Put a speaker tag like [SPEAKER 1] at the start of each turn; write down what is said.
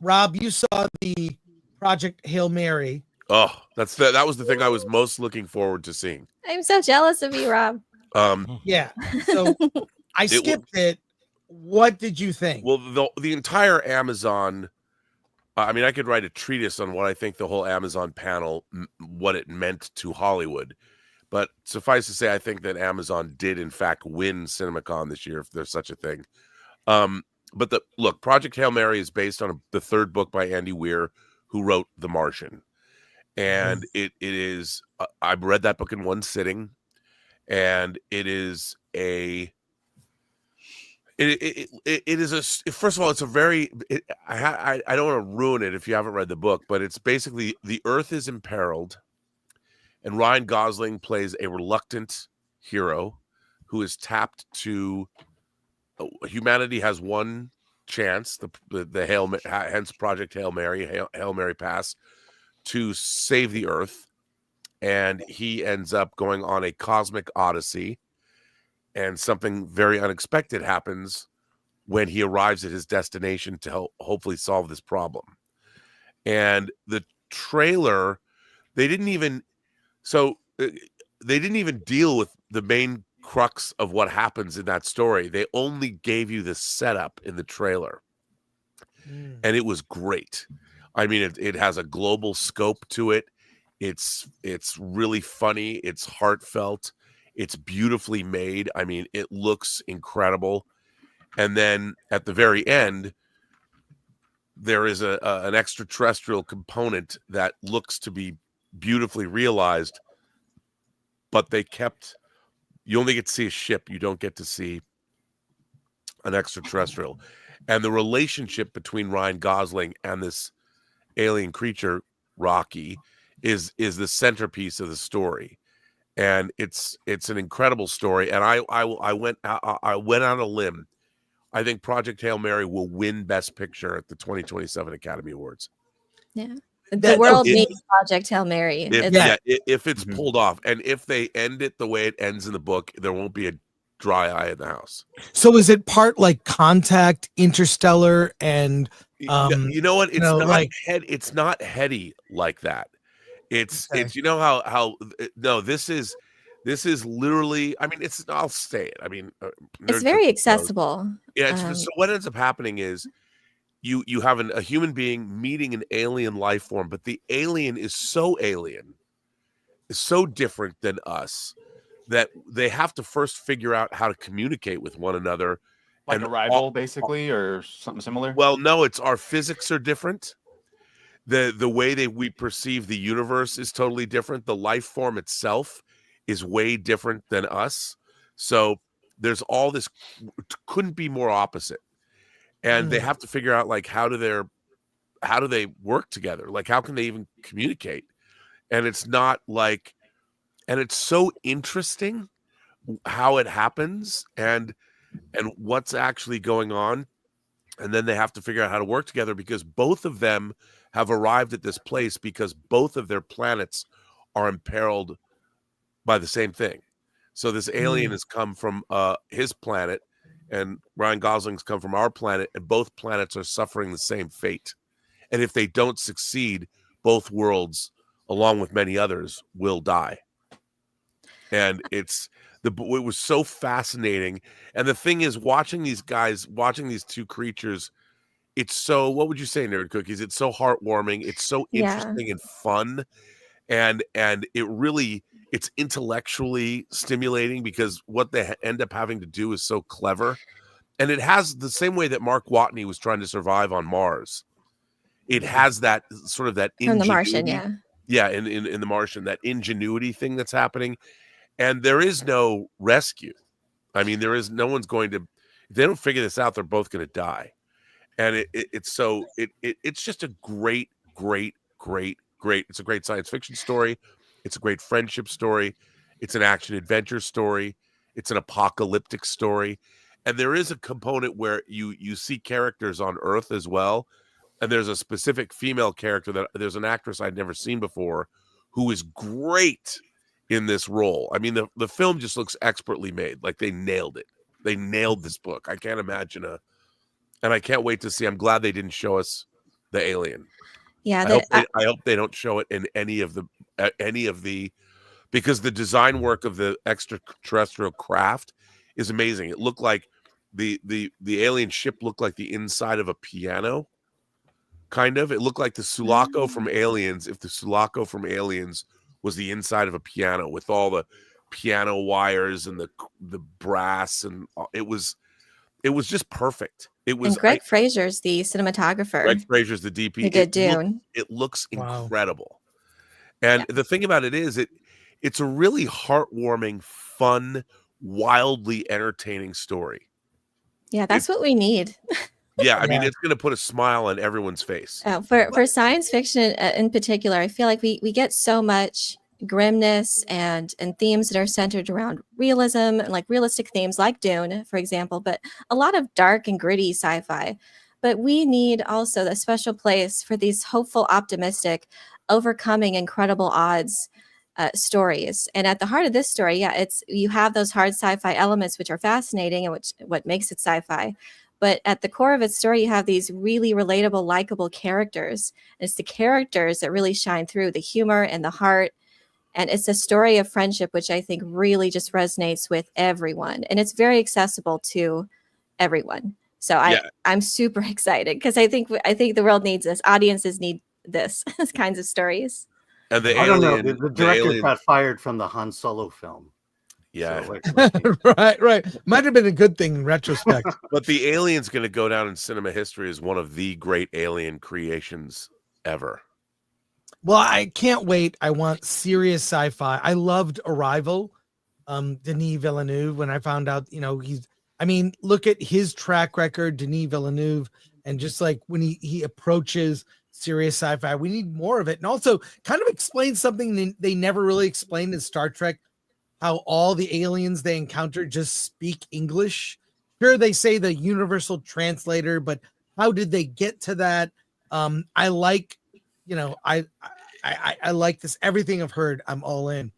[SPEAKER 1] Rob, you saw the Project Hail Mary.
[SPEAKER 2] Oh, that was the thing I was most looking forward to seeing.
[SPEAKER 3] I'm so jealous of you, Rob.
[SPEAKER 1] Yeah. So I skipped it. What did you think?
[SPEAKER 2] Well, the entire Amazon. I mean, I could write a treatise on what I think the whole Amazon panel, what it meant to Hollywood. But suffice to say, I think that Amazon did, in fact, win CinemaCon this year, if there's such a thing. But look, Project Hail Mary is based on the third book by Andy Weir, who wrote The Martian. And it is, I've read that book in one sitting, and it is a, it is a, first of all, it's a very, I don't want to ruin it if you haven't read the book, but it's basically the Earth is imperiled, and Ryan Gosling plays a reluctant hero who is tapped to, humanity has one chance, the Hail, hence Project Hail Mary, Hail Mary Pass, to save the Earth, and he ends up going on a cosmic odyssey, and something very unexpected happens when he arrives at his destination to hopefully solve this problem. And the trailer, they didn't even deal with the main crux of what happens in that story. They only gave you the setup in the trailer, and it was great. I mean, it has a global scope to it. It's really funny. It's heartfelt. It's beautifully made. I mean, it looks incredible. And then at the very end, there is an extraterrestrial component that looks to be beautifully realized, but you only get to see a ship. You don't get to see an extraterrestrial. And the relationship between Ryan Gosling and this alien creature, Rocky, is the centerpiece of the story. And it's an incredible story. And I went on a limb. I think Project Hail Mary will win Best Picture at the 2027 Academy Awards.
[SPEAKER 3] Yeah. The world needs Project Hail Mary.
[SPEAKER 2] If it's pulled off, and if they end it the way it ends in the book, there won't be a dry eye in the house.
[SPEAKER 1] So is it part like Contact, Interstellar, and
[SPEAKER 2] you know what? It's not heady like that. It's you know how no, this is literally, I mean, I'll say it. I mean,
[SPEAKER 3] it's very accessible.
[SPEAKER 2] Yeah. So what ends up happening is you have a human being meeting an alien life form, but the alien is so different than us that they have to first figure out how to communicate with one another.
[SPEAKER 4] Like a rival, basically, or something similar?
[SPEAKER 2] Well, no, it's our physics are different. The way we perceive the universe is totally different. The life form itself is way different than us. So there's all this, couldn't be more opposite. And they have to figure out, like, how do they work together? Like, how can they even communicate? And it's not like, and it's so interesting how it happens and what's actually going on. And then they have to figure out how to work together, because both of them have arrived at this place because both of their planets are imperiled by the same thing. So this alien has come from his planet, and Ryan Gosling's come from our planet, and both planets are suffering the same fate. And if they don't succeed, both worlds, along with many others, will die. And it was so fascinating. And the thing is, watching these two creatures, it's so, what would you say, Nerd Cookies? It's so heartwarming. It's so interesting and fun. And it's intellectually stimulating, because what they end up having to do is so clever. And it has the same way that Mark Watney was trying to survive on Mars. It has that sort of that
[SPEAKER 3] in The Martian,
[SPEAKER 2] in The Martian, that ingenuity thing that's happening. And there is no rescue. I mean, no one's going to, if they don't figure this out, they're both going to die. And it's just a great, it's a great science fiction story. It's a great friendship story. It's an action adventure story. It's an apocalyptic story. And there is a component where you see characters on Earth as well. And there's a specific female character there's an actress I'd never seen before who is great in this role. I mean, the film just looks expertly made. Like, they nailed it. They nailed this book. I can't imagine and I can't wait to see. I'm glad they didn't show us the alien.
[SPEAKER 3] Yeah,
[SPEAKER 2] I hope they don't show it in any of the because the design work of the extraterrestrial craft is amazing. It looked like the alien ship looked like the inside of a piano. Kind of. It looked like the Sulaco from Aliens, if the Sulaco from Aliens was the inside of a piano with all the piano wires and the brass, and it was just perfect. It was.
[SPEAKER 3] And Greg Fraser's the cinematographer.
[SPEAKER 2] Greg Fraser's the DP.
[SPEAKER 3] Who did Dune.
[SPEAKER 2] It looks incredible. And the thing about it is, it's a really heartwarming, fun, wildly entertaining story.
[SPEAKER 3] Yeah, that's what we need.
[SPEAKER 2] Yeah, I mean, it's going to put a smile on everyone's face.
[SPEAKER 3] For science fiction in particular, I feel like we get so much grimness and themes that are centered around realism, like realistic themes like Dune, for example, but a lot of dark and gritty sci-fi. But we need also a special place for these hopeful, optimistic, overcoming incredible odds stories. And at the heart of this story, you have those hard sci-fi elements which are fascinating and what makes it sci-fi. But at the core of its story, you have these really relatable, likable characters. It's the characters that really shine through, the humor and the heart. And it's a story of friendship, which I think really just resonates with everyone. And it's very accessible to everyone. So I'm super excited because I think the world needs this. Audiences need these kinds of stories.
[SPEAKER 2] And
[SPEAKER 5] I don't know. The director got fired from the Han Solo film.
[SPEAKER 2] Yeah.
[SPEAKER 5] So,
[SPEAKER 1] right. Might have been a good thing in retrospect.
[SPEAKER 2] But the alien's going to go down in cinema history as one of the great alien creations ever.
[SPEAKER 1] Well, I can't wait. I want serious sci-fi. I loved Arrival, Denis Villeneuve. When I found out, look at his track record, Denis Villeneuve, and just like when he approaches serious sci-fi, we need more of it. And also kind of explain something they never really explained in Star Trek, how all the aliens they encounter just speak English. Sure, they say the universal translator, but how did they get to that? I like, I like this. Everything I've heard, I'm all in.